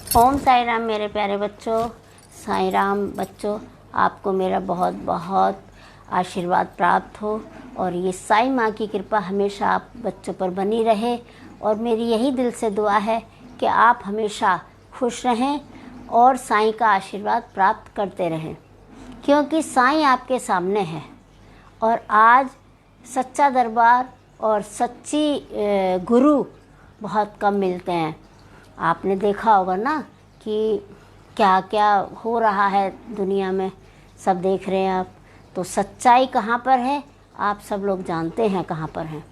ओम साई राम मेरे प्यारे बच्चों। साई राम बच्चों, आपको मेरा बहुत बहुत आशीर्वाद प्राप्त हो और ये साई माँ की कृपा हमेशा आप बच्चों पर बनी रहे। और मेरी यही दिल से दुआ है कि आप हमेशा खुश रहें और साईं का आशीर्वाद प्राप्त करते रहें, क्योंकि साईं आपके सामने है। और आज सच्चा दरबार और सच्ची गुरु बहुत कम मिलते हैं। आपने देखा होगा ना कि क्या क्या हो रहा है दुनिया में, सब देख रहे हैं आप। तो सच्चाई कहाँ पर है आप सब लोग जानते हैं कहाँ पर है।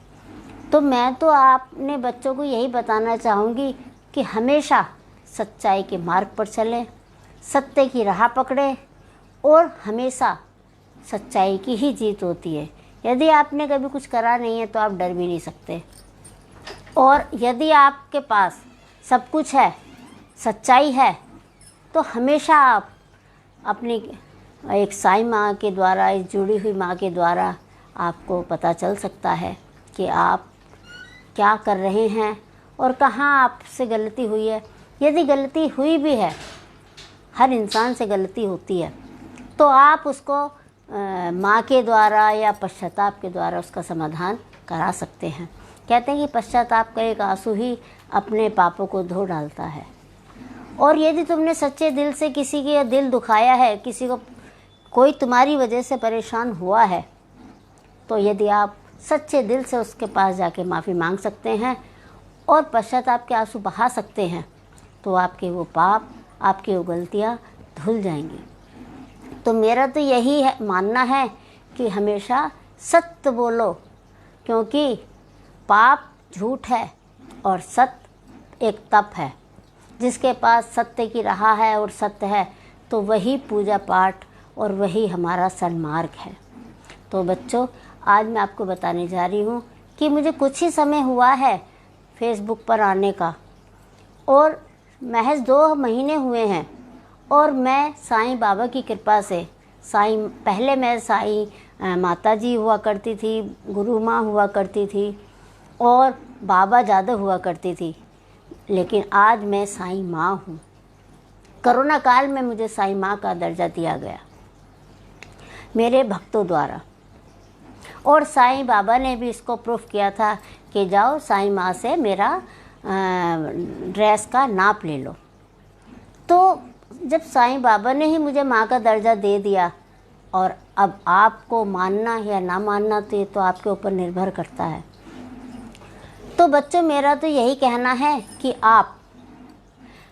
तो मैं तो आपने बच्चों को यही बताना चाहूँगी कि हमेशा सच्चाई के मार्ग पर चलें, सत्य की राह पकड़ें और हमेशा सच्चाई की ही जीत होती है। यदि आपने कभी कुछ करा नहीं है तो आप डर भी नहीं सकते। और यदि आपके पास सब कुछ है, सच्चाई है, तो हमेशा आप अपनी एक साई माँ के द्वारा, इस जुड़ी हुई माँ के द्वारा आपको पता चल सकता है कि आप क्या कर रहे हैं और कहाँ आपसे गलती हुई है। यदि गलती हुई भी है, हर इंसान से गलती होती है, तो आप उसको माँ के द्वारा या पश्चाताप के द्वारा उसका समाधान करा सकते हैं। कहते हैं कि पश्चाताप का एक आंसू ही अपने पापों को धो डालता है। और यदि तुमने सच्चे दिल से किसी के दिल दुखाया है, किसी को कोई तुम्हारी वजह से परेशान हुआ है, तो यदि आप सच्चे दिल से उसके पास जाके माफ़ी मांग सकते हैं और पश्चाताप के आंसू बहा सकते हैं, तो आपके वो पाप, आपकी वो गलतियाँ धुल जाएंगी। तो मेरा तो यही है मानना है कि हमेशा सत्य बोलो, क्योंकि पाप झूठ है और सत्य एक तप है। जिसके पास सत्य की राह है और सत्य है, तो वही पूजा पाठ और वही हमारा सन्मार्ग है। तो बच्चों, आज मैं आपको बताने जा रही हूँ कि मुझे कुछ ही समय हुआ है फेसबुक पर आने का, और महज 2 महीने हुए हैं। और मैं साईं बाबा की कृपा से, पहले मैं साईं माता जी हुआ करती थी, गुरु माँ हुआ करती थी और बाबा ज़्यादा हुआ करती थी, लेकिन आज मैं साईं माँ हूँ। कोरोना काल में मुझे साईं माँ का दर्जा दिया गया मेरे भक्तों द्वारा, और साईं बाबा ने भी इसको प्रूफ किया था कि जाओ साईं माँ से मेरा ड्रेस का नाप ले लो। तो जब साईं बाबा ने ही मुझे माँ का दर्जा दे दिया, और अब आपको मानना या ना मानना तो ये तो आपके ऊपर निर्भर करता है। तो बच्चों, मेरा तो यही कहना है कि आप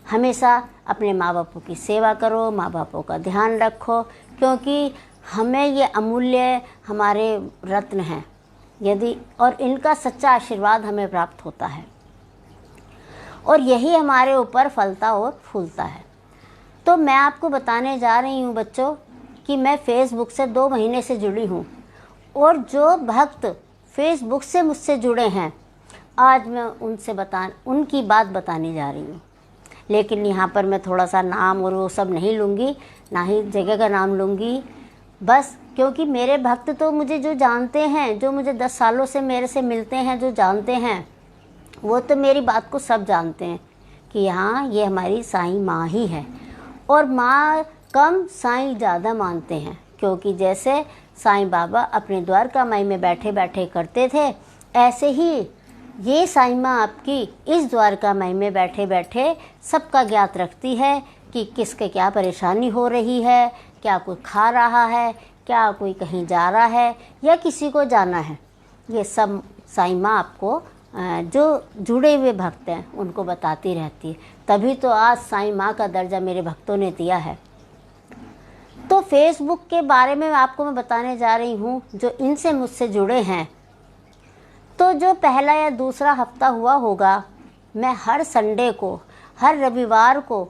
हमेशा अपने माँ बापों की सेवा करो, माँ बापों का ध्यान रखो, क्योंकि हमें ये अमूल्य हमारे रत्न हैं यदि, और इनका सच्चा आशीर्वाद हमें प्राप्त होता है और यही हमारे ऊपर फलता और फूलता है। तो मैं आपको बताने जा रही हूँ बच्चों कि मैं फ़ेसबुक से 2 महीने से जुड़ी हूँ, और जो भक्त फ़ेसबुक से मुझसे जुड़े हैं, आज मैं उनकी बात बताने जा रही हूँ। लेकिन यहाँ पर मैं थोड़ा सा नाम और वो सब नहीं लूँगी, ना ही जगह का नाम लूँगी, बस क्योंकि मेरे भक्त तो मुझे जो जानते हैं, जो मुझे 10 सालों से मेरे से मिलते हैं, जो जानते हैं, वो तो मेरी बात को सब जानते हैं कि हाँ, ये हमारी साईं माँ ही है। और माँ कम, साईं ज़्यादा मानते हैं, क्योंकि जैसे साईं बाबा अपने द्वारका माई में बैठे बैठे करते थे, ऐसे ही ये साईं माँ आपकी इस द्वारका माई में बैठे बैठे सबका ज्ञात रखती है कि किसके क्या परेशानी हो रही है, क्या कोई खा रहा है, क्या कोई कहीं जा रहा है या किसी को जाना है। ये सब साईं माँ आपको जो जुड़े हुए भक्त हैं उनको बताती रहती है। तभी तो आज साईं माँ का दर्जा मेरे भक्तों ने दिया है। तो फेसबुक के बारे में आपको मैं बताने जा रही हूँ, जो इनसे मुझसे जुड़े हैं। तो जो पहला या दूसरा हफ्ता हुआ होगा, मैं हर संडे को, हर रविवार को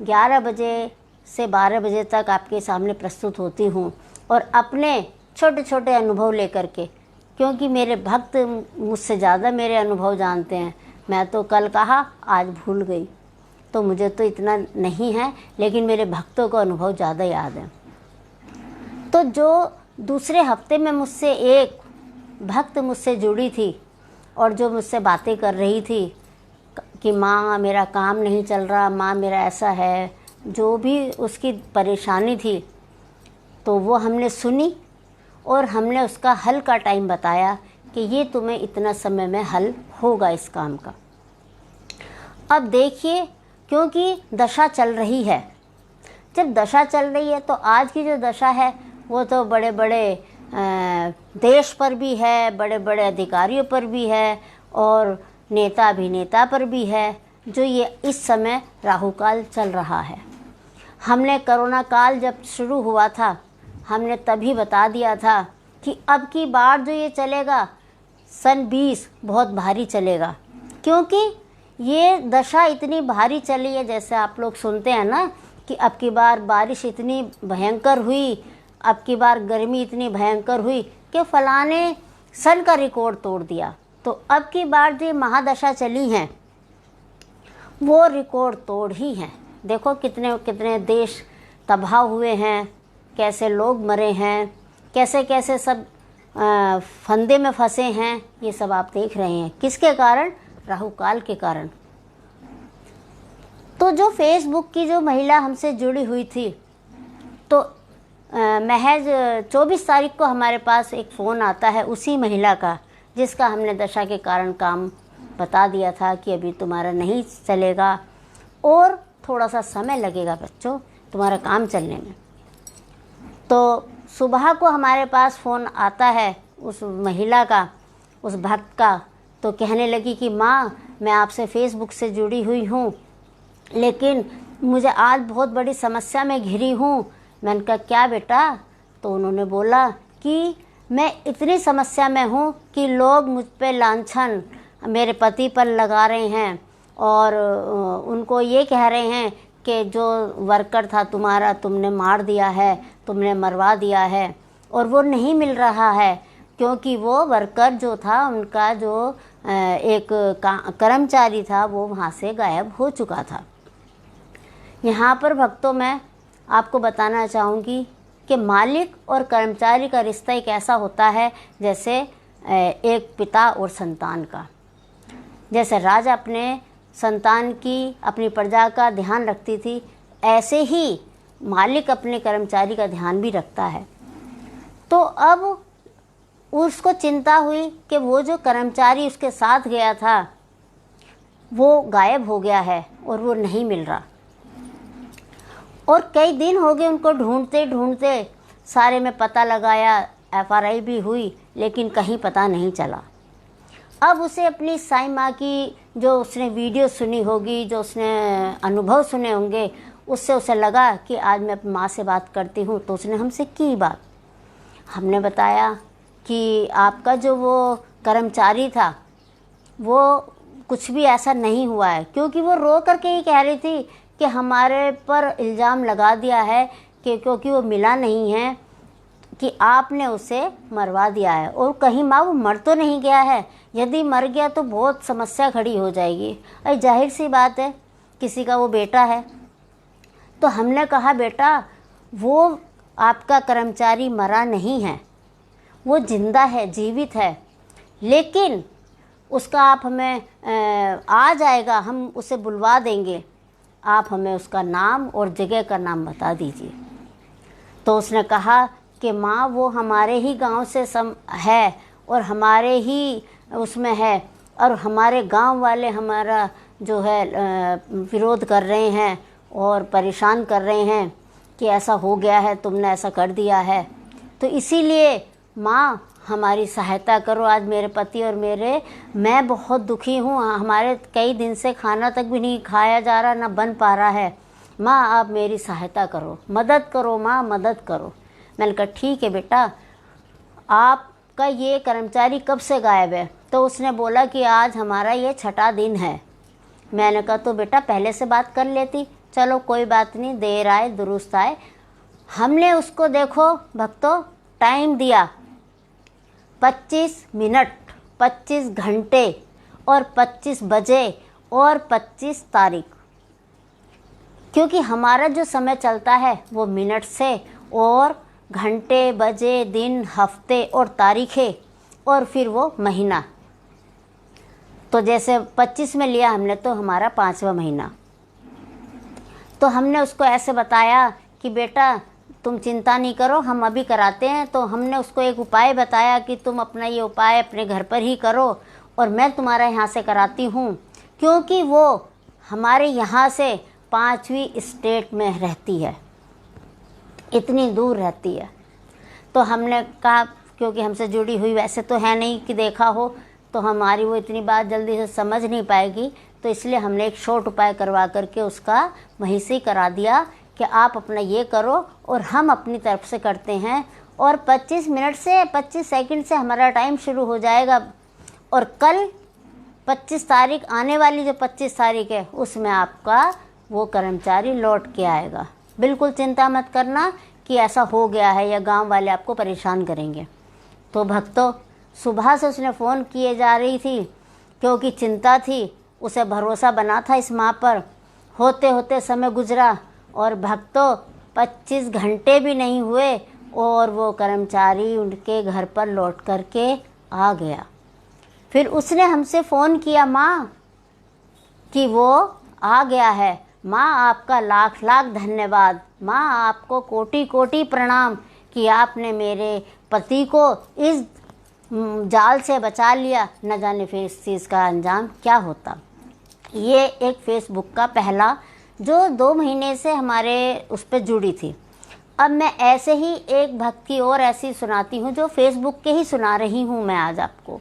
11 बजे से 12 बजे तक आपके सामने प्रस्तुत होती हूँ, और अपने छोटे छोटे अनुभव लेकर के, क्योंकि मेरे भक्त मुझसे ज़्यादा मेरे अनुभव जानते हैं। मैं तो कल कहा, आज भूल गई, तो मुझे तो इतना नहीं है, लेकिन मेरे भक्तों को अनुभव ज़्यादा याद है। तो जो दूसरे हफ्ते में मुझसे एक भक्त मुझसे जुड़ी थी और जो मुझसे बातें कर रही थी कि माँ मेरा काम नहीं चल रहा, माँ मेरा ऐसा है, जो भी उसकी परेशानी थी तो वो हमने सुनी और हमने उसका हल का टाइम बताया कि ये तुम्हें इतना समय में हल होगा इस काम का। अब देखिए, क्योंकि दशा चल रही है, जब दशा चल रही है तो आज की जो दशा है वो तो बड़े बड़े देश पर भी है, बड़े बड़े अधिकारियों पर भी है और नेता अभिनेता पर भी है, जो ये इस समय राहु काल चल रहा है। हमने कोरोना काल जब शुरू हुआ था, हमने तभी बता दिया था कि अब की बार जो ये चलेगा सन 20 बहुत भारी चलेगा, क्योंकि ये दशा इतनी भारी चली है। जैसे आप लोग सुनते हैं ना कि अब की बार बारिश इतनी भयंकर हुई, अब की बार गर्मी इतनी भयंकर हुई कि फलाने सन का रिकॉर्ड तोड़ दिया। तो अब की बार जो महादशा चली हैं वो रिकॉर्ड तोड़ ही हैं। देखो कितने कितने देश तबाह हुए हैं, कैसे लोग मरे हैं, कैसे कैसे सब फंदे में फंसे हैं, ये सब आप देख रहे हैं। किसके कारण? राहु काल के कारण। तो जो फेसबुक की जो महिला हमसे जुड़ी हुई थी, तो महज 24 तारीख को हमारे पास एक फ़ोन आता है उसी महिला का, जिसका हमने दशा के कारण काम बता दिया था कि अभी तुम्हारा नहीं चलेगा और थोड़ा सा समय लगेगा बच्चों तुम्हारा काम चलने में। तो सुबह को हमारे पास फ़ोन आता है उस महिला का, उस भक्त का, तो कहने लगी कि माँ मैं आपसे फेसबुक से जुड़ी हुई हूँ, लेकिन मुझे आज बहुत बड़ी समस्या में घिरी हूँ। मैंने कहा क्या बेटा? तो उन्होंने बोला कि मैं इतनी समस्या में हूँ कि लोग मुझ पे लांछन मेरे पति पर लगा रहे हैं और उनको ये कह रहे हैं कि जो वर्कर था तुम्हारा तुमने मार दिया है, तुमने मरवा दिया है, और वो नहीं मिल रहा है क्योंकि वो वर्कर जो था उनका जो एक कर्मचारी था वो वहाँ से गायब हो चुका था। यहाँ पर भक्तों मैं आपको बताना चाहूँगी कि मालिक और कर्मचारी का रिश्ता एक ऐसा होता है जैसे एक पिता और संतान का। जैसे राजा अपने संतान की, अपनी प्रजा का ध्यान रखती थी, ऐसे ही मालिक अपने कर्मचारी का ध्यान भी रखता है। तो अब उसको चिंता हुई कि वो जो कर्मचारी उसके साथ गया था वो गायब हो गया है और वो नहीं मिल रहा, और कई दिन हो गए उनको ढूंढते ढूंढते। सारे में पता लगाया, FRI भी हुई, लेकिन कहीं पता नहीं चला। अब उसे अपनी साईं माँ की जो उसने वीडियो सुनी होगी, जो उसने अनुभव सुने होंगे, उससे उसे लगा कि आज मैं अपनी माँ से बात करती हूँ। तो उसने हमसे की बात, हमने बताया कि आपका जो वो कर्मचारी था वो कुछ भी ऐसा नहीं हुआ है, क्योंकि वो रो करके ही कह रही थी कि हमारे पर इल्ज़ाम लगा दिया है कि क्योंकि वो मिला नहीं है कि आपने उसे मरवा दिया है। और कहीं माँ वो मर तो नहीं गया है, यदि मर गया तो बहुत समस्या खड़ी हो जाएगी। अरे जाहिर सी बात है, किसी का वो बेटा है। तो हमने कहा बेटा वो आपका कर्मचारी मरा नहीं है, वो जिंदा है, जीवित है, लेकिन उसका आप हमें आ जाएगा, हम उसे बुलवा देंगे, आप हमें उसका नाम और जगह का नाम बता दीजिए। तो उसने कहा कि माँ वो हमारे ही गांव से है और हमारे ही उसमें है, और हमारे गांव वाले हमारा जो है विरोध कर रहे हैं और परेशान कर रहे हैं कि ऐसा हो गया है, तुमने ऐसा कर दिया है। तो इसीलिए माँ हमारी सहायता करो। आज मेरे पति और मैं बहुत दुखी हूँ, हमारे कई दिन से खाना तक भी नहीं खाया जा रहा, ना बन पा रहा है। माँ आप मेरी सहायता करो, मदद करो माँ, मदद करो। मैंने कहा ठीक है बेटा, आपका ये कर्मचारी कब से गायब है? तो उसने बोला कि आज हमारा ये 6ठा दिन है। मैंने कहा तो बेटा पहले से बात कर लेती। चलो कोई बात नहीं, देर आए दुरुस्त आए। हमने उसको देखो भक्तों टाइम दिया 25 मिनट, 25 घंटे और 25 बजे और 25 तारीख, क्योंकि हमारा जो समय चलता है वो मिनट से, और घंटे, बजे, दिन, हफ्ते और तारीखें, और फिर वो महीना। तो जैसे 25 में लिया हमने तो हमारा 5वां महीना। तो हमने उसको ऐसे बताया कि बेटा तुम चिंता नहीं करो, हम अभी कराते हैं। तो हमने उसको एक उपाय बताया कि तुम अपना ये उपाय अपने घर पर ही करो और मैं तुम्हारा यहाँ से कराती हूँ, क्योंकि वो हमारे यहाँ से 5वीं स्टेट में रहती है, इतनी दूर रहती है। तो हमने कहा क्योंकि हमसे जुड़ी हुई वैसे तो है नहीं कि देखा हो, तो हमारी वो इतनी बात जल्दी से समझ नहीं पाएगी, तो इसलिए हमने एक शॉर्ट उपाय करवा करके उसका वहीं से करा दिया कि आप अपना ये करो और हम अपनी तरफ से करते हैं। और 25 मिनट से 25 सेकंड से हमारा टाइम शुरू हो जाएगा और कल 25 तारीख आने वाली जो 25 तारीख है उसमें आपका वो कर्मचारी लौट के आएगा। बिल्कुल चिंता मत करना कि ऐसा हो गया है या गांव वाले आपको परेशान करेंगे। तो भक्तों, सुबह से उसने फ़ोन किए जा रही थी क्योंकि चिंता थी, उसे भरोसा बना था इस माँ पर। होते होते समय गुजरा और भक्तों 25 घंटे भी नहीं हुए और वो कर्मचारी उनके घर पर लौट करके आ गया। फिर उसने हमसे फ़ोन किया माँ कि वो आ गया है। माँ आपका लाख लाख धन्यवाद, माँ आपको कोटि कोटि प्रणाम कि आपने मेरे पति को इस जाल से बचा लिया, न जाने फिर इस चीज़ का अंजाम क्या होता। ये एक फेसबुक का पहला जो 2 महीने से हमारे उस पर जुड़ी थी। अब मैं ऐसे ही एक भक्त की और ऐसी सुनाती हूँ जो फेसबुक के ही सुना रही हूँ मैं आज आपको।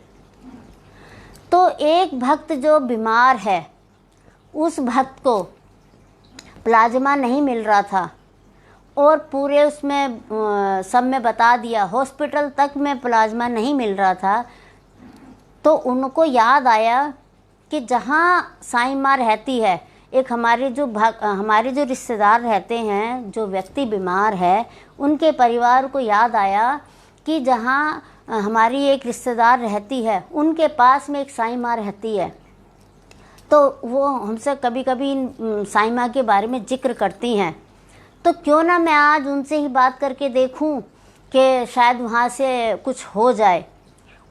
तो एक भक्त जो बीमार है, उस भक्त को प्लाज्मा नहीं मिल रहा था और पूरे उसमें सब में बता दिया, हॉस्पिटल तक में प्लाज्मा नहीं मिल रहा था। तो उनको याद आया कि जहाँ साईं माँ रहती है, एक हमारे जो रिश्तेदार रहते हैं, जो व्यक्ति बीमार है, उनके परिवार को याद आया कि जहाँ हमारी एक रिश्तेदार रहती है उनके पास में एक साईं माँ रहती है। तो वो हमसे कभी कभी साईं माँ के बारे में जिक्र करती हैं। तो क्यों ना मैं आज उनसे ही बात करके देखूं कि शायद वहाँ से कुछ हो जाए।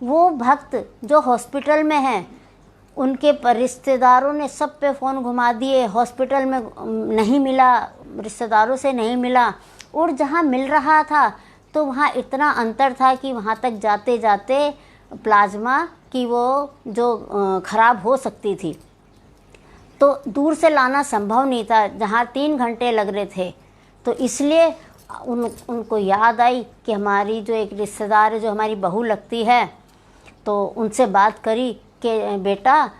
वो भक्त जो हॉस्पिटल में हैं, उनके रिश्तेदारों ने सब पे फ़ोन घुमा दिए, हॉस्पिटल में नहीं मिला, रिश्तेदारों से नहीं मिला, और जहाँ मिल रहा था तो वहाँ इतना अंतर था कि वहाँ तक जाते जाते प्लाज्मा की वो जो ख़राब हो सकती थी, तो दूर से लाना संभव नहीं था, जहाँ 3 घंटे लग रहे थे। तो इसलिए उनको याद आई कि हमारी जो एक रिश्तेदार है, जो हमारी बहू लगती है, तो उनसे बात करी कि बेटा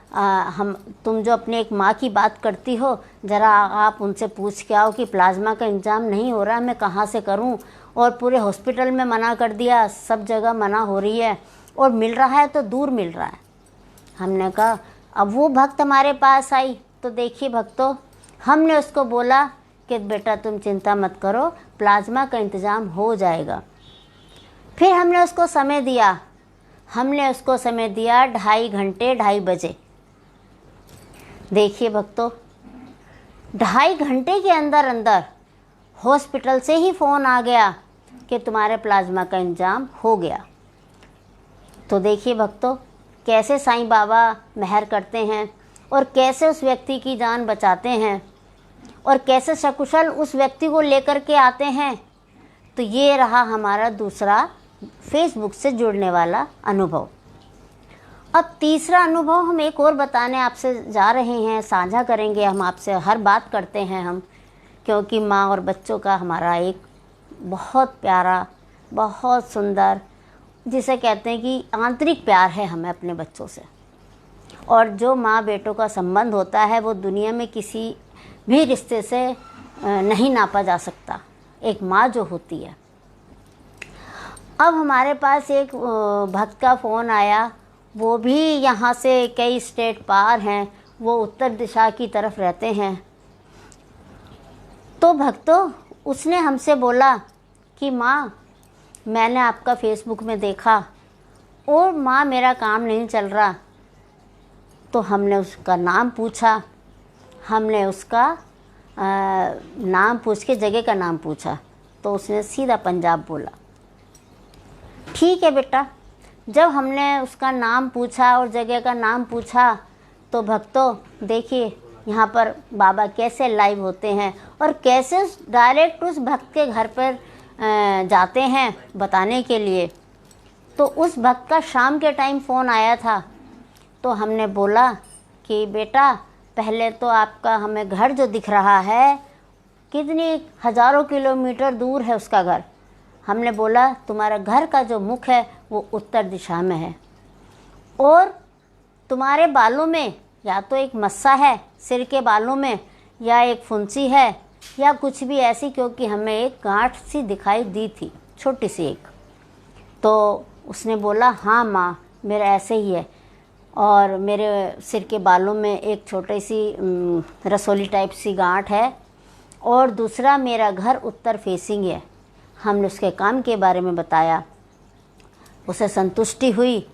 तुम जो अपने एक माँ की बात करती हो, ज़रा आप उनसे पूछ के आओ कि प्लाज्मा का इंतज़ाम नहीं हो रहा, मैं कहाँ से करूँ। और पूरे हॉस्पिटल में मना कर दिया, सब जगह मना हो रही है, और मिल रहा है तो दूर मिल रहा है। हमने कहा, अब वो भक्त हमारे पास आई। तो देखिए भक्तों, हमने उसको बोला कि बेटा तुम चिंता मत करो, प्लाज्मा का इंतज़ाम हो जाएगा। फिर हमने उसको समय दिया, 2.5 घंटे 2:30 बजे। देखिए भक्तों, 2.5 घंटे के अंदर अंदर हॉस्पिटल से ही फ़ोन आ गया कि तुम्हारे प्लाज्मा का इंतज़ाम हो गया। तो देखिए भक्तों, कैसे साईं बाबा मेहर करते हैं और कैसे उस व्यक्ति की जान बचाते हैं और कैसे सकुशल उस व्यक्ति को लेकर के आते हैं। तो ये रहा हमारा दूसरा फेसबुक से जुड़ने वाला अनुभव। अब तीसरा अनुभव हम एक और बताने आपसे जा रहे हैं, साझा करेंगे हम आपसे। हर बात करते हैं हम, क्योंकि माँ और बच्चों का हमारा एक बहुत प्यारा, बहुत सुंदर, जिसे कहते हैं कि आंतरिक प्यार है हमें अपने बच्चों से। और जो माँ बेटों का संबंध होता है वो दुनिया में किसी भी रिश्ते से नहीं नापा जा सकता, एक माँ जो होती है। अब हमारे पास एक भक्त का फ़ोन आया, वो भी यहाँ से कई स्टेट पार हैं, वो उत्तर दिशा की तरफ रहते हैं। तो भक्तों, उसने हमसे बोला कि माँ मैंने आपका फेसबुक में देखा और माँ मेरा काम नहीं चल रहा। तो हमने उसका नाम पूछा, हमने उसका नाम पूछ के जगह का नाम पूछा, तो उसने सीधा पंजाब बोला। ठीक है बेटा। जब हमने उसका नाम पूछा और जगह का नाम पूछा तो भक्तों देखिए यहाँ पर बाबा कैसे लाइव होते हैं और कैसे डायरेक्ट उस भक्त के घर पर जाते हैं बताने के लिए। तो उस भक्त का शाम के टाइम फ़ोन आया था, तो हमने बोला कि बेटा पहले तो आपका हमें घर जो दिख रहा है कितनी हज़ारों किलोमीटर दूर है उसका घर। हमने बोला तुम्हारा घर का जो मुख है वो उत्तर दिशा में है और तुम्हारे बालों में या तो एक मस्सा है सिर के बालों में, या एक फुंसी है, या कुछ भी ऐसी, क्योंकि हमें एक गांठ सी दिखाई दी थी छोटी सी एक। तो उसने बोला हाँ माँ मेरा ऐसे ही है, और मेरे सिर के बालों में एक छोटी सी रसोली टाइप सी गांठ है, और दूसरा मेरा घर उत्तर फेसिंग है। हमने उसके काम के बारे में बताया, उसे संतुष्टि हुई।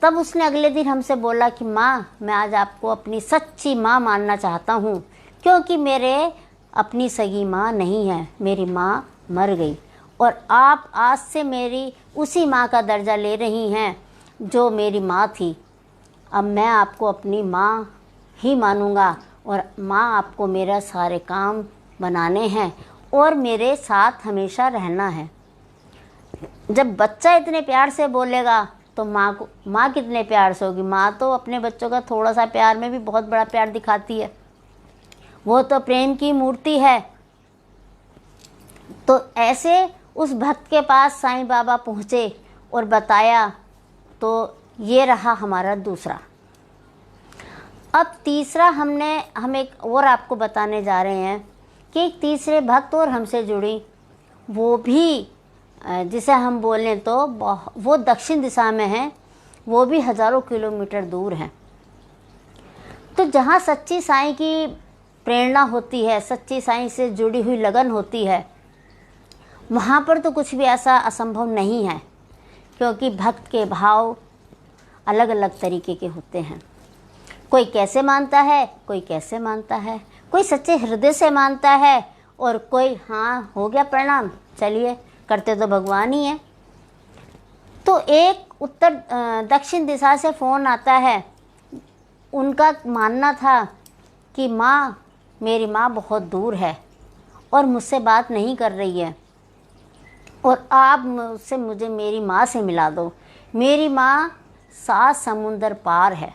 तब उसने अगले दिन हमसे बोला कि माँ मैं आज आपको अपनी सच्ची माँ मानना चाहता हूँ, क्योंकि मेरे अपनी सगी माँ नहीं है, मेरी माँ मर गई और आप आज से मेरी उसी माँ का दर्जा ले रही हैं जो मेरी माँ थी। अब मैं आपको अपनी माँ ही मानूँगा और माँ आपको मेरा सारे काम बनाने हैं और मेरे साथ हमेशा रहना है। जब बच्चा इतने प्यार से बोलेगा तो माँ कितने प्यार से होगी। माँ तो अपने बच्चों का थोड़ा सा प्यार में भी बहुत बड़ा प्यार दिखाती है, वो तो प्रेम की मूर्ति है। तो ऐसे उस भक्त के पास साईं बाबा पहुँचे और बताया। तो ये रहा हमारा दूसरा। अब तीसरा हम एक और आपको बताने जा रहे हैं कि एक तीसरे भक्त और हमसे जुड़ी, वो भी जिसे हम बोलें तो वो दक्षिण दिशा में है, वो भी हज़ारों किलोमीटर दूर हैं। तो जहाँ सच्ची साईं की प्रेरणा होती है, सच्ची साईं से जुड़ी हुई लगन होती है, वहाँ पर तो कुछ भी ऐसा असंभव नहीं है, क्योंकि भक्त के भाव अलग अलग तरीके के होते हैं। कोई कैसे मानता है, कोई कैसे मानता है, कोई सच्चे हृदय से मानता है, और कोई हाँ हो गया प्रणाम, चलिए करते तो भगवान ही हैं। तो एक उत्तर दक्षिण दिशा से फ़ोन आता है, उनका मानना था कि माँ मेरी माँ बहुत दूर है और मुझसे बात नहीं कर रही है, और आप मुझसे मुझे मेरी माँ से मिला दो। मेरी माँ 7 समुंदर पार है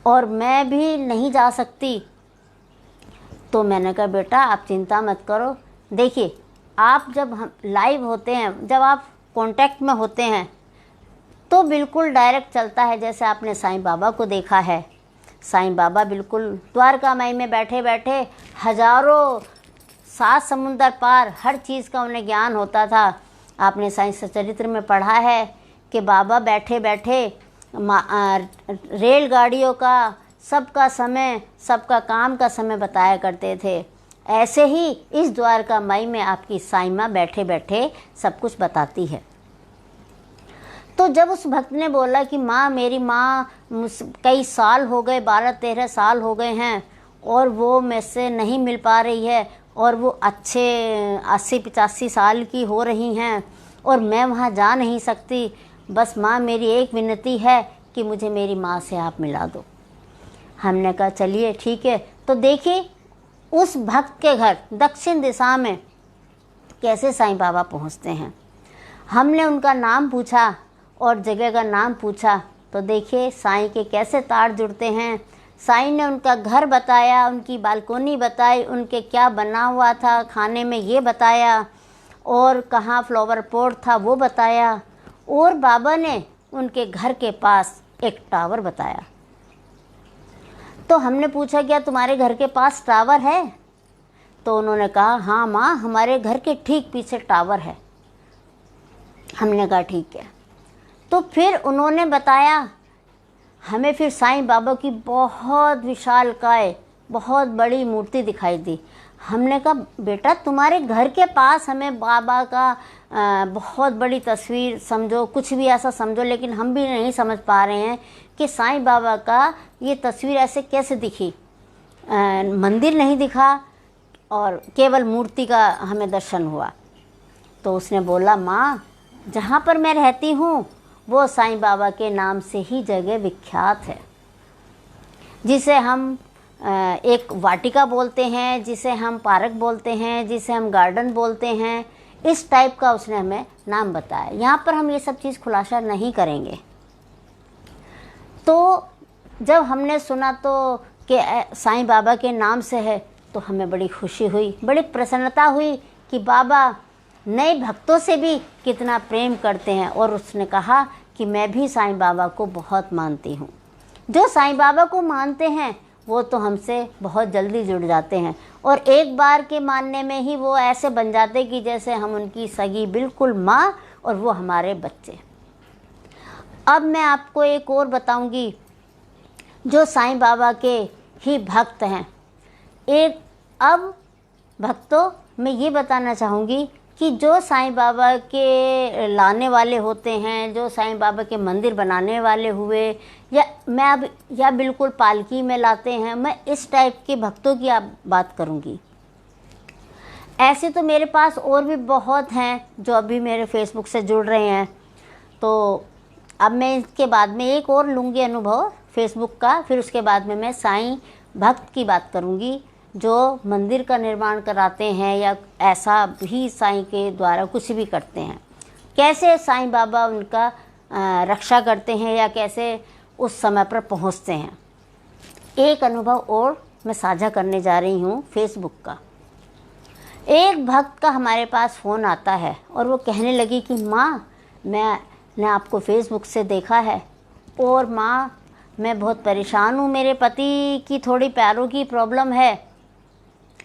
और मैं भी नहीं जा सकती। तो मैंने कहा बेटा आप चिंता मत करो, देखिए आप जब हम लाइव होते हैं, जब आप कांटेक्ट में होते हैं तो बिल्कुल डायरेक्ट चलता है। जैसे आपने साईं बाबा को देखा है, साईं बाबा बिल्कुल द्वारका माई में बैठे बैठे हज़ारों 7 समुंदर पार हर चीज़ का उन्हें ज्ञान होता था। आपने साईं सचरित्र में पढ़ा है कि बाबा बैठे बैठे रेलगाड़ियों का सबका समय, सबका काम का समय बताया करते थे। ऐसे ही इस द्वारका माई में आपकी साईं माँ बैठे बैठे सब कुछ बताती है। तो जब उस भक्त ने बोला कि माँ मेरी माँ कई साल हो गए, 12-13 साल हो गए हैं और वो मुझसे नहीं मिल पा रही है, और वो अच्छे 80-85 साल की हो रही हैं और मैं वहाँ जा नहीं सकती, बस माँ मेरी एक विनती है कि मुझे मेरी माँ से आप मिला दो। हमने कहा चलिए ठीक है। तो देखिए उस भक्त के घर दक्षिण दिशा में कैसे साईं बाबा पहुँचते हैं। हमने उनका नाम पूछा और जगह का नाम पूछा, तो देखिए साईं के कैसे तार जुड़ते हैं। साईं ने उनका घर बताया, उनकी बालकोनी बताई, उनके क्या बना हुआ था खाने में ये बताया, और कहाँ फ्लावर पॉट था वो बताया, और बाबा ने उनके घर के पास एक टावर बताया। तो हमने पूछा क्या तुम्हारे घर के पास टावर है? तो उन्होंने कहा हाँ माँ हमारे घर के ठीक पीछे टावर है। हमने कहा ठीक है। तो फिर उन्होंने बताया हमें, फिर साईं बाबा की बहुत विशालकाय बहुत बड़ी मूर्ति दिखाई दी। हमने कहा बेटा तुम्हारे घर के पास हमें बाबा का बहुत बड़ी तस्वीर समझो, कुछ भी ऐसा समझो, लेकिन हम भी नहीं समझ पा रहे हैं कि साईं बाबा का ये तस्वीर ऐसे कैसे दिखी। मंदिर नहीं दिखा और केवल मूर्ति का हमें दर्शन हुआ। तो उसने बोला माँ जहाँ पर मैं रहती हूँ वो साईं बाबा के नाम से ही जगह विख्यात है, जिसे हम एक वाटिका बोलते हैं, जिसे हम पार्क बोलते हैं, जिसे हम गार्डन बोलते हैं। इस टाइप का उसने हमें नाम बताया। यहाँ पर हम ये सब चीज़ खुलासा नहीं करेंगे। तो जब हमने सुना तो कि साईं बाबा के नाम से है, तो हमें बड़ी खुशी हुई, बड़ी प्रसन्नता हुई कि बाबा नए भक्तों से भी कितना प्रेम करते हैं। और उसने कहा कि मैं भी साईं बाबा को बहुत मानती हूँ। जो साईं बाबा को मानते हैं वो तो हमसे बहुत जल्दी जुड़ जाते हैं, और एक बार के मानने में ही वो ऐसे बन जाते कि जैसे हम उनकी सगी बिल्कुल माँ और वो हमारे बच्चे। अब मैं आपको एक और बताऊंगी जो साईं बाबा के ही भक्त हैं। एक अब भक्तों मैं ये बताना चाहूँगी कि जो साईं बाबा के लाने वाले होते हैं, जो साईं बाबा के मंदिर बनाने वाले हुए, या बिल्कुल पालकी में लाते हैं, मैं इस टाइप के भक्तों की आप बात करूँगी। ऐसे तो मेरे पास और भी बहुत हैं जो अभी मेरे फेसबुक से जुड़ रहे हैं। तो अब मैं इसके बाद में एक और लूँगी अनुभव फेसबुक का, फिर उसके बाद में मैं साईं भक्त की बात करूँगी जो मंदिर का निर्माण कराते हैं या ऐसा भी साईं के द्वारा कुछ भी करते हैं। कैसे साईं बाबा उनका रक्षा करते हैं या कैसे उस समय पर पहुंचते हैं। एक अनुभव और मैं साझा करने जा रही हूं फेसबुक का। एक भक्त का हमारे पास फ़ोन आता है और वो कहने लगी कि माँ मैंने आपको फेसबुक से देखा है, और माँ मैं बहुत परेशान हूँ, मेरे पति की थोड़ी पैरों की प्रॉब्लम है,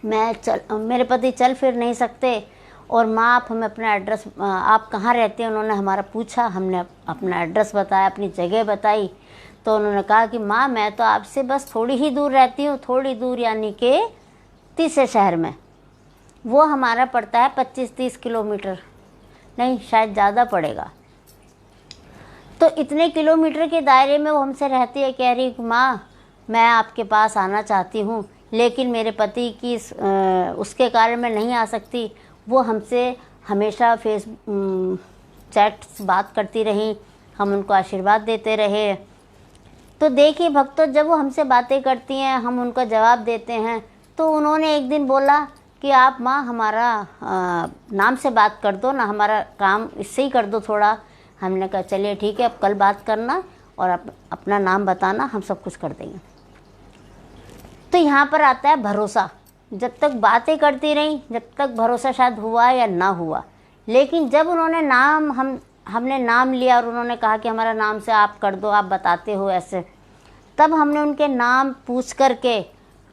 मेरे पति चल फिर नहीं सकते, और माँ आप हमें अपना एड्रेस, आप कहाँ रहते हैं। उन्होंने हमारा पूछा, हमने अपना एड्रेस बताया, अपनी जगह बताई। तो उन्होंने कहा कि माँ मैं तो आपसे बस थोड़ी ही दूर रहती हूँ, थोड़ी दूर यानी कि तीसरे शहर में। वो हमारा पड़ता है 25-30 किलोमीटर, नहीं शायद ज़्यादा पड़ेगा। तो इतने किलोमीटर के दायरे में वो हमसे रहती है। कह रही माँ मैं आपके पास आना चाहती हूँ, लेकिन मेरे पति की उसके कारण मैं नहीं आ सकती। वो हमसे हमेशा चैट्स बात करती रही, हम उनको आशीर्वाद देते रहे। तो देखिए भक्तों, जब वो हमसे बातें करती हैं हम उनका जवाब देते हैं। तो उन्होंने एक दिन बोला कि आप माँ हमारा नाम से बात कर दो ना, हमारा काम इससे ही कर दो थोड़ा। हमने कहा चलिए ठीक है, अब कल बात करना और अपना नाम बताना, हम सब कुछ कर देंगे। तो यहाँ पर आता है भरोसा। जब तक बातें करती रही, जब तक भरोसा शायद हुआ या ना हुआ, लेकिन जब उन्होंने हमने नाम लिया और उन्होंने कहा कि हमारा नाम से आप कर दो, आप बताते हो ऐसे, तब हमने उनके नाम पूछ करके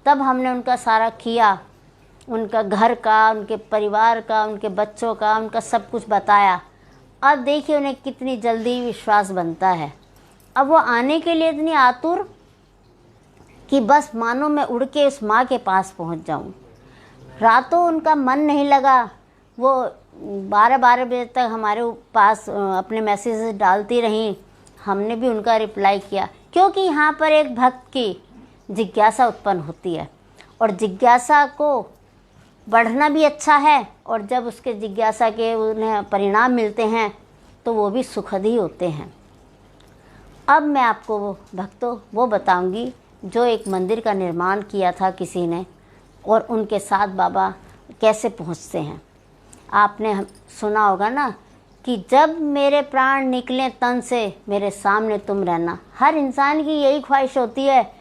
तब हमने उनका सारा किया, उनका घर का, उनके परिवार का, उनके बच्चों का, उनका सब कुछ बताया। अब देखिए उन्हें कितनी जल्दी विश्वास बनता है। अब वो आने के लिए इतनी आतुर कि बस मानो मैं उड़ के उस माँ के पास पहुँच जाऊँ। रातों उनका मन नहीं लगा, वो 12-12 बजे तक हमारे पास अपने मैसेजेस डालती रहीं। हमने भी उनका रिप्लाई किया, क्योंकि यहाँ पर एक भक्त की जिज्ञासा उत्पन्न होती है, और जिज्ञासा को बढ़ना भी अच्छा है, और जब उसके जिज्ञासा के उन्हें परिणाम मिलते हैं तो वो भी सुखद ही होते हैं। अब मैं आपको भक्तों वो बताऊंगी जो एक मंदिर का निर्माण किया था किसी ने, और उनके साथ बाबा कैसे पहुंचते हैं। आपने सुना होगा ना कि जब मेरे प्राण निकले तन से मेरे सामने तुम रहना। हर इंसान की यही ख्वाहिश होती है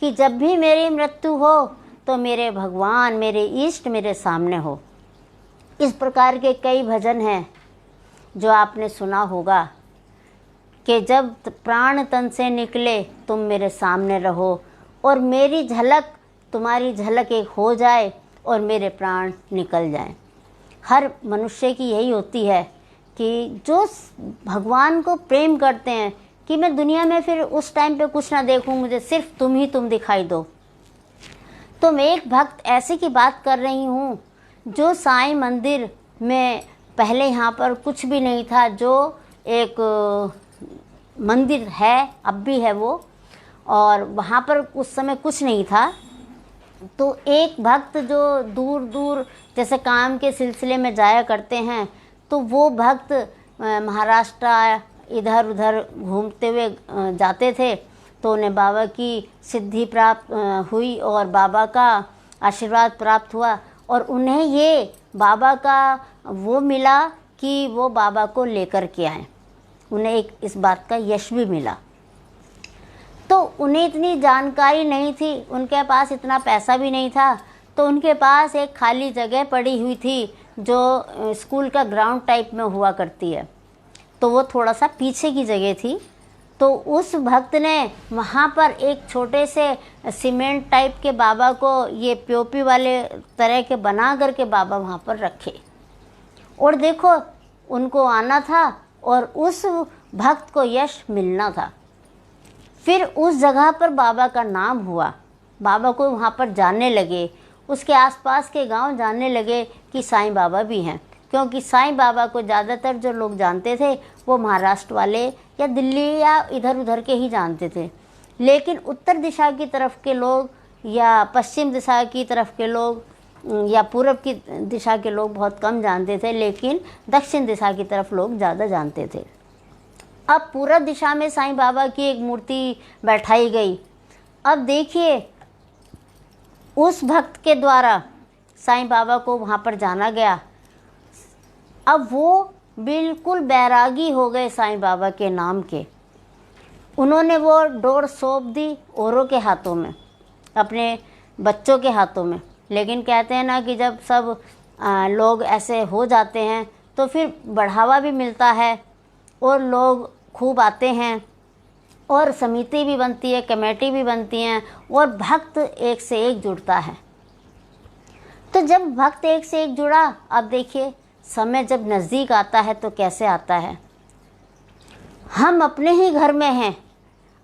कि जब भी मेरी मृत्यु हो तो मेरे भगवान, मेरे इष्ट मेरे सामने हो। इस प्रकार के कई भजन हैं जो आपने सुना होगा कि जब प्राण तन से निकले तुम मेरे सामने रहो, और मेरी झलक तुम्हारी झलक एक हो जाए और मेरे प्राण निकल जाएं। हर मनुष्य की यही होती है कि जो भगवान को प्रेम करते हैं कि मैं दुनिया में फिर उस टाइम पे कुछ ना देखूं, मुझे सिर्फ तुम ही तुम दिखाई दो। तो मैं एक भक्त ऐसे की बात कर रही हूँ जो साईं मंदिर में पहले यहाँ पर कुछ भी नहीं था, जो एक मंदिर है अब भी है वो, और वहाँ पर उस समय कुछ नहीं था। तो एक भक्त जो दूर दूर जैसे काम के सिलसिले में जाया करते हैं, तो वो भक्त महाराष्ट्र इधर उधर घूमते हुए जाते थे। तो उन्हें बाबा की सिद्धि प्राप्त हुई और बाबा का आशीर्वाद प्राप्त हुआ और उन्हें ये बाबा का वो मिला कि वो बाबा को लेकर के आए। उन्हें एक इस बात का यश भी मिला। तो उन्हें इतनी जानकारी नहीं थी, उनके पास इतना पैसा भी नहीं था, तो उनके पास एक खाली जगह पड़ी हुई थी जो स्कूल का ग्राउंड टाइप में हुआ करती है, तो वो थोड़ा सा पीछे की जगह थी। तो उस भक्त ने वहाँ पर एक छोटे से सीमेंट टाइप के बाबा को ये पीओपी वाले तरह के बना करके बाबा वहाँ पर रखे। और देखो उनको आना था और उस भक्त को यश मिलना था। फिर उस जगह पर बाबा का नाम हुआ, बाबा को वहाँ पर जानने लगे, उसके आसपास के गांव जानने लगे कि साईं बाबा भी हैं, क्योंकि साईं बाबा को ज़्यादातर जो लोग जानते थे वो महाराष्ट्र वाले या दिल्ली या इधर उधर के ही जानते थे। लेकिन उत्तर दिशा की तरफ के लोग या पश्चिम दिशा की तरफ के लोग या पूरब की दिशा के लोग बहुत कम जानते थे, लेकिन दक्षिण दिशा की तरफ लोग ज़्यादा जानते थे। अब पूरब दिशा में साईं बाबा की एक मूर्ति बैठाई गई। अब देखिए उस भक्त के द्वारा साईं बाबा को वहाँ पर जाना गया। अब वो बिल्कुल बैरागी हो गए साईं बाबा के नाम के। उन्होंने वो डोर सौंप दी औरों के हाथों में, अपने बच्चों के हाथों में। लेकिन कहते हैं ना कि जब सब लोग ऐसे हो जाते हैं तो फिर बढ़ावा भी मिलता है और लोग खूब आते हैं और समिति भी बनती है, कमेटी भी बनती हैं और भक्त एक से एक जुड़ता है। तो जब भक्त एक से एक जुड़ा, अब देखिए समय जब नज़दीक आता है तो कैसे आता है। हम अपने ही घर में हैं,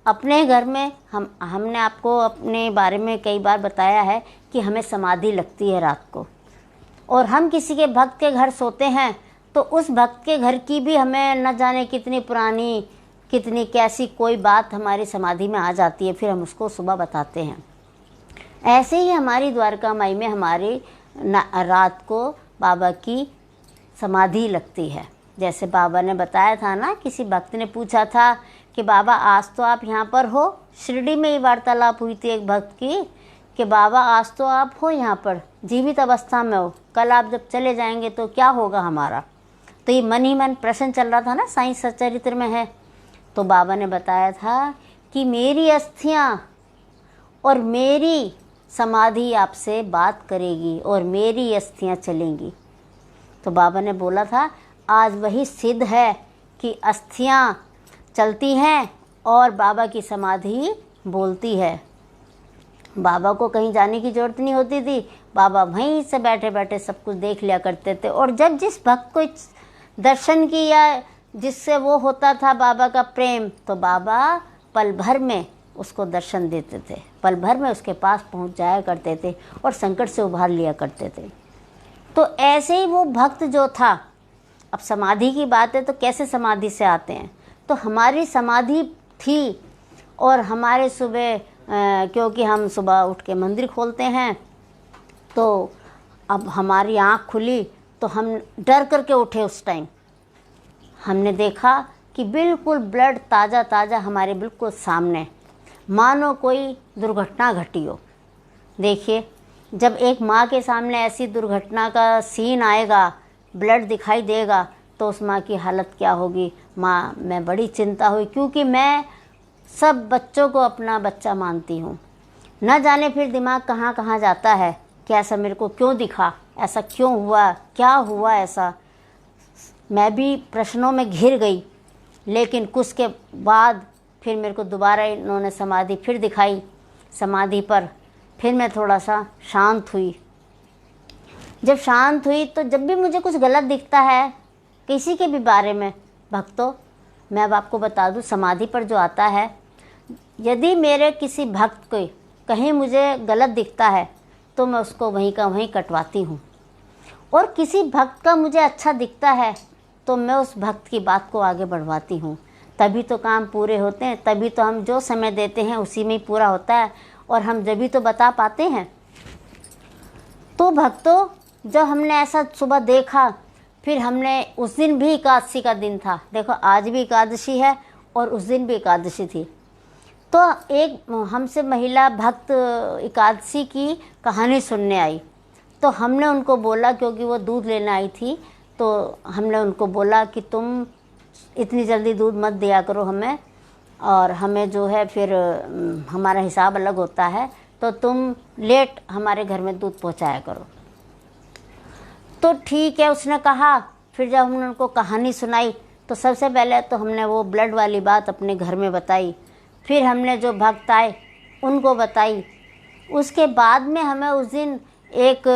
अपने घर में हमने आपको अपने बारे में कई बार बताया है कि हमें समाधि लगती है रात को, और हम किसी के भक्त के घर सोते हैं तो उस भक्त के घर की भी हमें न जाने कितनी पुरानी कितनी कैसी कोई बात हमारी समाधि में आ जाती है, फिर हम उसको सुबह बताते हैं। ऐसे ही हमारी द्वारका माई में हमारी रात को बाबा की समाधि लगती है। जैसे बाबा ने बताया था ना, किसी भक्त ने पूछा था कि बाबा आज तो आप यहाँ पर हो, शिरडी में ही वार्तालाप हुई थी एक भक्त की कि बाबा आज तो आप हो यहाँ पर, जीवित अवस्था में हो, कल आप जब चले जाएंगे तो क्या होगा हमारा। तो ये मन ही मन प्रश्न चल रहा था ना, साईं सच्चरित्र में है। तो बाबा ने बताया था कि मेरी अस्थियाँ और मेरी समाधि आपसे बात करेगी और मेरी अस्थियाँ चलेंगी। तो बाबा ने बोला था आज वही सिद्ध है कि अस्थियाँ चलती हैं और बाबा की समाधि बोलती है। बाबा को कहीं जाने की ज़रूरत नहीं होती थी, बाबा वहीं से बैठे बैठे सब कुछ देख लिया करते थे। और जब जिस भक्त को दर्शन की या जिससे वो होता था बाबा का प्रेम, तो बाबा पल भर में उसको दर्शन देते थे, पल भर में उसके पास पहुंच जाया करते थे और संकट से उभार लिया करते थे। तो ऐसे ही वो भक्त जो था, अब समाधि की बात है तो कैसे समाधि से आते हैं, तो हमारी समाधि थी और हमारे सुबह क्योंकि हम सुबह उठ के मंदिर खोलते हैं, तो अब हमारी आँख खुली तो हम डर करके उठे। उस टाइम हमने देखा कि बिल्कुल ब्लड ताज़ा ताज़ा हमारे बिल्कुल सामने, मानो कोई दुर्घटना घटी हो। देखिए जब एक माँ के सामने ऐसी दुर्घटना का सीन आएगा, ब्लड दिखाई देगा, तो उस माँ की हालत क्या होगी। माँ, मैं बड़ी चिंता हुई, क्योंकि मैं सब बच्चों को अपना बच्चा मानती हूँ। न जाने फिर दिमाग कहाँ कहाँ जाता है कि ऐसा मेरे को क्यों दिखा, ऐसा क्यों हुआ, क्या हुआ ऐसा। मैं भी प्रश्नों में घिर गई, लेकिन कुछ के बाद फिर मेरे को दोबारा इन्होंने समाधि फिर दिखाई। समाधि पर फिर मैं थोड़ा सा शांत हुई। जब शांत हुई तो जब भी मुझे कुछ गलत दिखता है किसी के भी बारे में, भक्तों मैं अब आपको बता दूं, समाधि पर जो आता है, यदि मेरे किसी भक्त को कहीं मुझे गलत दिखता है तो मैं उसको वहीं का वहीं कटवाती हूँ, और किसी भक्त का मुझे अच्छा दिखता है तो मैं उस भक्त की बात को आगे बढ़वाती हूँ। तभी तो काम पूरे होते हैं, तभी तो हम जो समय देते हैं उसी में ही पूरा होता है, और हम जब भी तो बता पाते हैं। तो भक्तों जब हमने ऐसा सुबह देखा, फिर हमने उस दिन भी एकादशी का दिन था, देखो आज भी एकादशी है और उस दिन भी एकादशी थी। तो एक हमसे महिला भक्त एकादशी की कहानी सुनने आई। तो हमने उनको बोला, क्योंकि वो दूध लेने आई थी, तो हमने उनको बोला कि तुम इतनी जल्दी दूध मत दिया करो हमें, और हमें जो है फिर हमारा हिसाब अलग होता है, तो तुम लेट हमारे घर में दूध पहुंचाया करो। तो ठीक है, उसने कहा। फिर जब हमने उनको कहानी सुनाई तो सबसे पहले तो हमने वो ब्लड वाली बात अपने घर में बताई, फिर हमने जो भक्त आए उनको बताई। उसके बाद में हमें उस दिन एक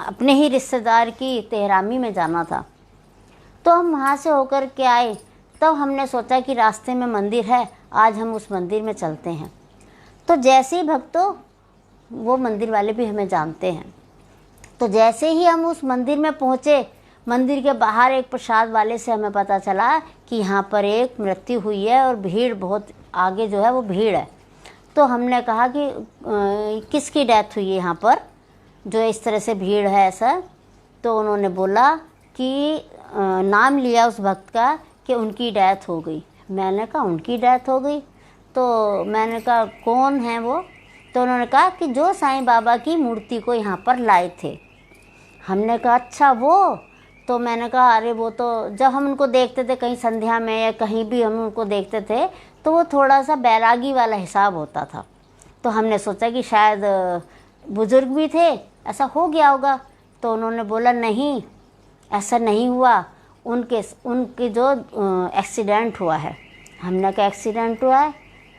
अपने ही रिश्तेदार की तेहरामी में जाना था, तो हम वहाँ से होकर के आए। तब हमने सोचा कि रास्ते में मंदिर है, आज हम उस मंदिर में चलते हैं। तो जैसे ही भक्तों, वो मंदिर वाले भी हमें जानते हैं, तो जैसे ही हम उस मंदिर में पहुँचे, मंदिर के बाहर एक प्रसाद वाले से हमें पता चला कि यहाँ पर एक मृत्यु हुई है और भीड़ बहुत आगे जो है वो भीड़ है। तो हमने कहा कि किसकी डेथ हुई है यहाँ पर, जो इस तरह से भीड़ है ऐसा। तो उन्होंने बोला कि नाम लिया उस भक्त का कि उनकी डेथ हो गई। मैंने कहा उनकी डेथ हो गई? तो मैंने कहा कौन है वो? तो उन्होंने कहा कि जो साईं बाबा की मूर्ति को यहाँ पर लाए थे। हमने कहा अच्छा वो? तो मैंने कहा अरे वो तो जब हम उनको देखते थे कहीं संध्या में या कहीं भी हम उनको देखते थे, तो वो थोड़ा सा बैरागी वाला हिसाब होता था। तो हमने सोचा कि शायद बुज़ुर्ग भी थे, ऐसा हो गया होगा। तो उन्होंने बोला नहीं, ऐसा नहीं हुआ, उनके जो एक्सीडेंट हुआ है। हमने कहा एक्सीडेंट हुआ है?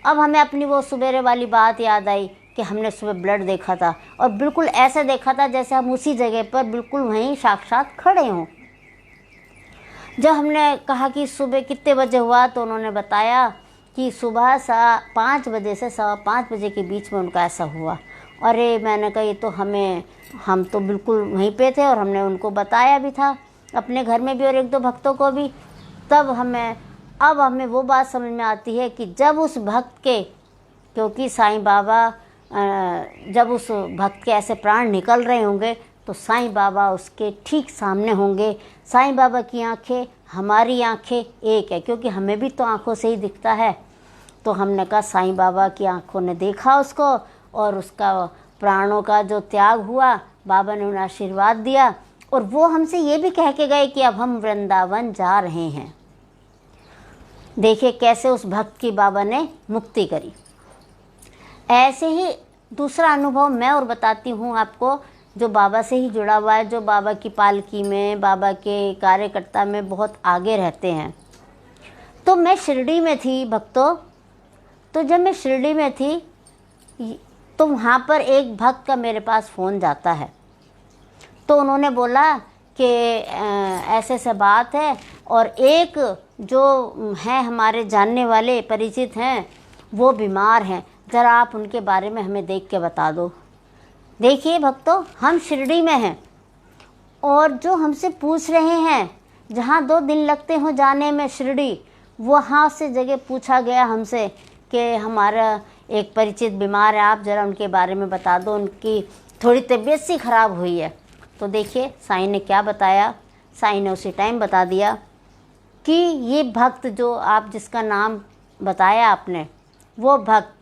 अब हमें अपनी वो सवेरे वाली बात याद आई कि हमने सुबह ब्लड देखा था, और बिल्कुल ऐसे देखा था जैसे हम उसी जगह पर बिल्कुल वहीं साक्षात खड़े हों। जब हमने कहा कि सुबह कितने बजे हुआ, तो उन्होंने बताया कि सुबह 5 बजे से 5:15 बजे के बीच में उनका ऐसा हुआ। अरे मैंने कहा ये तो हम तो बिल्कुल वहीं पे थे, और हमने उनको बताया भी था अपने घर में भी और 1-2 भक्तों को भी। तब अब हमें वो बात समझ में आती है कि जब उस भक्त के, क्योंकि साईं बाबा जब उस भक्त के ऐसे प्राण निकल रहे होंगे तो साईं बाबा उसके ठीक सामने होंगे। साईं बाबा की आंखें, हमारी आंखें एक है, क्योंकि हमें भी तो आंखों से ही दिखता है। तो हमने कहा साईं बाबा की आंखों ने देखा उसको, और उसका प्राणों का जो त्याग हुआ, बाबा ने उन्हें आशीर्वाद दिया, और वो हमसे ये भी कह के गए कि अब हम वृंदावन जा रहे हैं। देखिए कैसे उस भक्त की बाबा ने मुक्ति करी। ऐसे ही दूसरा अनुभव मैं और बताती हूँ आपको, जो बाबा से ही जुड़ा हुआ है, जो बाबा की पालकी में, बाबा के कार्यकर्ता में बहुत आगे रहते हैं। तो मैं शिरडी में थी भक्तों। तो जब मैं शिरडी में थी तो वहाँ पर एक भक्त का मेरे पास फ़ोन जाता है। तो उन्होंने बोला कि ऐसे ऐसे बात है, और एक जो हैं हमारे जानने वाले परिचित हैं, वो बीमार हैं, ज़रा आप उनके बारे में हमें देख के बता दो। देखिए भक्तों, हम शिरडी में हैं, और जो हमसे पूछ रहे हैं जहाँ 2 दिन लगते हो जाने में शिरडी, वहाँ से जगह पूछा गया हमसे कि हमारा एक परिचित बीमार है, आप ज़रा उनके बारे में बता दो, उनकी थोड़ी तबीयत सी ख़राब हुई है। तो देखिए साईं ने क्या बताया। साईं ने उसी टाइम बता दिया कि ये भक्त जो आप जिसका नाम बताया आपने, वो भक्त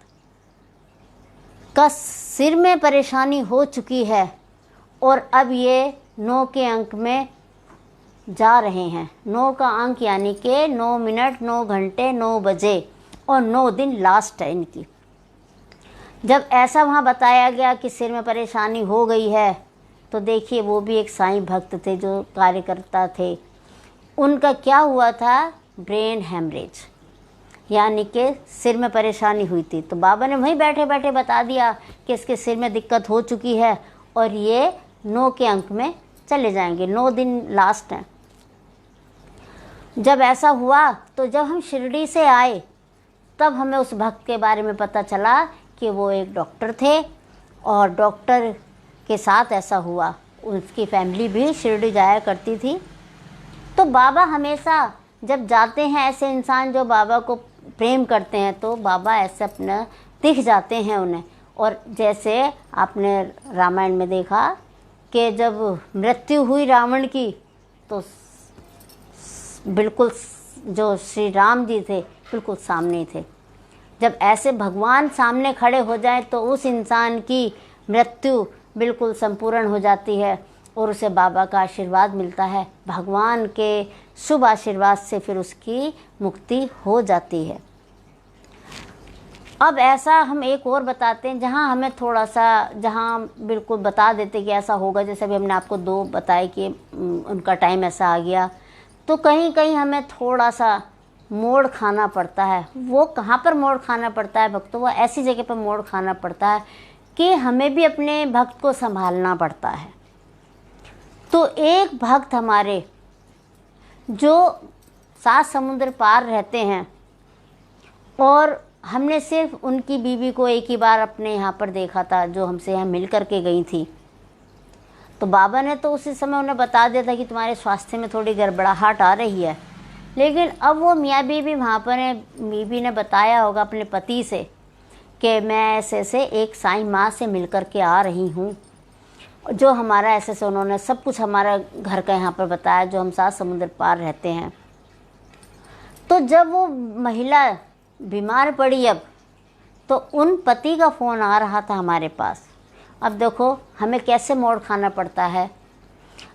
का सिर में परेशानी हो चुकी है, और अब ये 9 के अंक में जा रहे हैं। 9 का अंक यानी कि 9 मिनट, 9 घंटे, 9 बजे, और 9 दिन लास्ट है इनकी। जब ऐसा वहाँ बताया गया कि सिर में परेशानी हो गई है, तो देखिए वो भी एक साईं भक्त थे, जो कार्यकर्ता थे। उनका क्या हुआ था? ब्रेन हेमरेज, यानी कि सिर में परेशानी हुई थी। तो बाबा ने वहीं बैठे बैठे बता दिया कि इसके सिर में दिक्कत हो चुकी है, और ये 9 के अंक में चले जाएंगे, 9 दिन लास्ट हैं। जब ऐसा हुआ तो जब हम शिरडी से आए, तब हमें उस भक्त के बारे में पता चला कि वो एक डॉक्टर थे, और डॉक्टर के साथ ऐसा हुआ। उसकी फैमिली भी शिरडी जाया करती थी। तो बाबा हमेशा जब जाते हैं, ऐसे इंसान जो बाबा को प्रेम करते हैं, तो बाबा ऐसे अपना दिख जाते हैं उन्हें। और जैसे आपने रामायण में देखा कि जब मृत्यु हुई रावण की, तो बिल्कुल जो श्री राम जी थे बिल्कुल सामने थे। जब ऐसे भगवान सामने खड़े हो जाएं तो उस इंसान की मृत्यु बिल्कुल संपूर्ण हो जाती है और उसे बाबा का आशीर्वाद मिलता है। भगवान के शुभ आशीर्वाद से फिर उसकी मुक्ति हो जाती है। अब ऐसा हम एक और बताते हैं जहाँ हमें थोड़ा सा, जहाँ बिल्कुल बता देते कि ऐसा होगा, जैसे अभी हमने आपको 2 बताए कि उनका टाइम ऐसा आ गया, तो कहीं कहीं हमें थोड़ा सा मोड़ खाना पड़ता है। वो कहाँ पर मोड़ खाना पड़ता है भक्तों? वो ऐसी जगह पर मोड़ खाना पड़ता है कि हमें भी अपने भक्त को संभालना पड़ता है। तो एक भक्त हमारे जो 7 समुद्र पार रहते हैं और हमने सिर्फ उनकी बीवी को एक ही बार अपने यहाँ पर देखा था, जो हमसे यहाँ मिल कर के गई थी। तो बाबा ने तो उसी समय उन्हें बता दिया था कि तुम्हारे स्वास्थ्य में थोड़ी गड़बड़ाहट आ रही है। लेकिन अब वो मियाँ बीवी वहाँ पर बीवी ने बताया होगा अपने पति से कि मैं ऐसे एक साईं माँ से मिल कर के आ रही हूँ, जो हमारा ऐसे उन्होंने सब कुछ हमारा घर का यहाँ पर बताया, जो हम 7 समुद्र पार रहते हैं। तो जब वो महिला बीमार पड़ी अब, तो उन पति का फ़ोन आ रहा था हमारे पास। अब देखो हमें कैसे मोड़ खाना पड़ता है।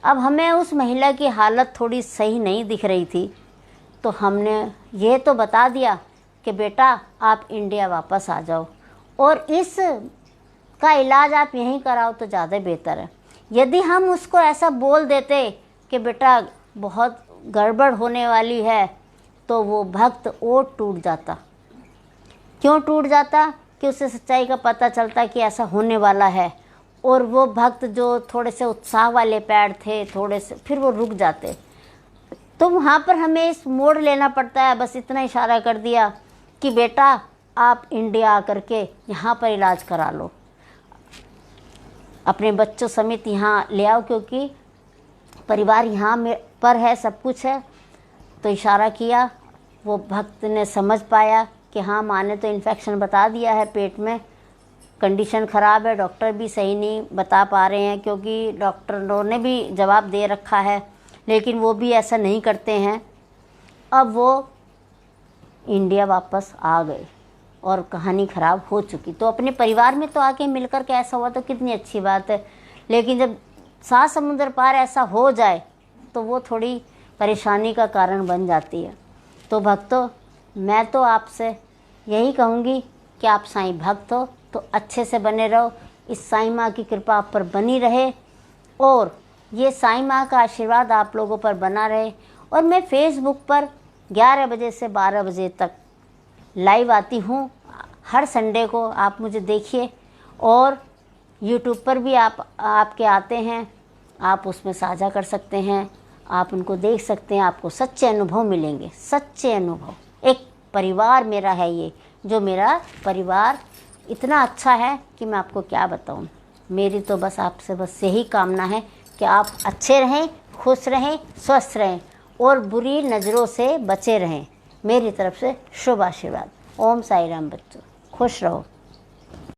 अब हमें उस महिला की हालत थोड़ी सही नहीं दिख रही थी, तो हमने ये तो बता दिया कि बेटा आप इंडिया वापस आ जाओ और इस का इलाज आप यहीं कराओ तो ज़्यादा बेहतर है। यदि हम उसको ऐसा बोल देते कि बेटा बहुत गड़बड़ होने वाली है, तो वो भक्त और टूट जाता। क्यों टूट जाता? कि उसे सच्चाई का पता चलता कि ऐसा होने वाला है, और वो भक्त जो थोड़े से उत्साह वाले पैर थे, थोड़े से फिर वो रुक जाते। तो वहाँ पर हमें इस मोड़ लेना पड़ता है। बस इतना इशारा कर दिया कि बेटा आप इंडिया आकर के यहाँ पर इलाज करा लो, अपने बच्चों समेत यहाँ ले आओ, क्योंकि परिवार यहाँ में पर है, सब कुछ है। तो इशारा किया, वो भक्त ने समझ पाया कि हाँ माँ ने तो इन्फेक्शन बता दिया है पेट में, कंडीशन ख़राब है, डॉक्टर भी सही नहीं बता पा रहे हैं, क्योंकि डॉक्टरों ने भी जवाब दे रखा है, लेकिन वो भी ऐसा नहीं करते हैं। अब वो इंडिया वापस आ गए और कहानी ख़राब हो चुकी। तो अपने परिवार में तो आके मिलकर के ऐसा हुआ तो कितनी अच्छी बात है, लेकिन जब 7 समुद्र पार ऐसा हो जाए तो वो थोड़ी परेशानी का कारण बन जाती है। तो भक्तों, मैं तो आपसे यही कहूँगी कि आप साईं भक्त हो तो अच्छे से बने रहो, इस साईं माँ की कृपा आप पर बनी रहे और ये साईं माँ का आशीर्वाद आप लोगों पर बना रहे। और मैं फेसबुक पर 11 बजे से 12 बजे तक लाइव आती हूँ हर संडे को, आप मुझे देखिए। और यूट्यूब पर भी आपके आते हैं, आप उसमें साझा कर सकते हैं, आप उनको देख सकते हैं, आपको सच्चे अनुभव मिलेंगे, सच्चे अनुभव। एक परिवार मेरा है ये, जो मेरा परिवार इतना अच्छा है कि मैं आपको क्या बताऊँ। मेरी तो बस आपसे बस यही कामना है कि आप अच्छे रहें, खुश रहें, स्वस्थ रहें और बुरी नज़रों से बचे रहें। मेरी तरफ से शुभ आशीर्वाद। ओम साई राम बच्चों, खुश रहो।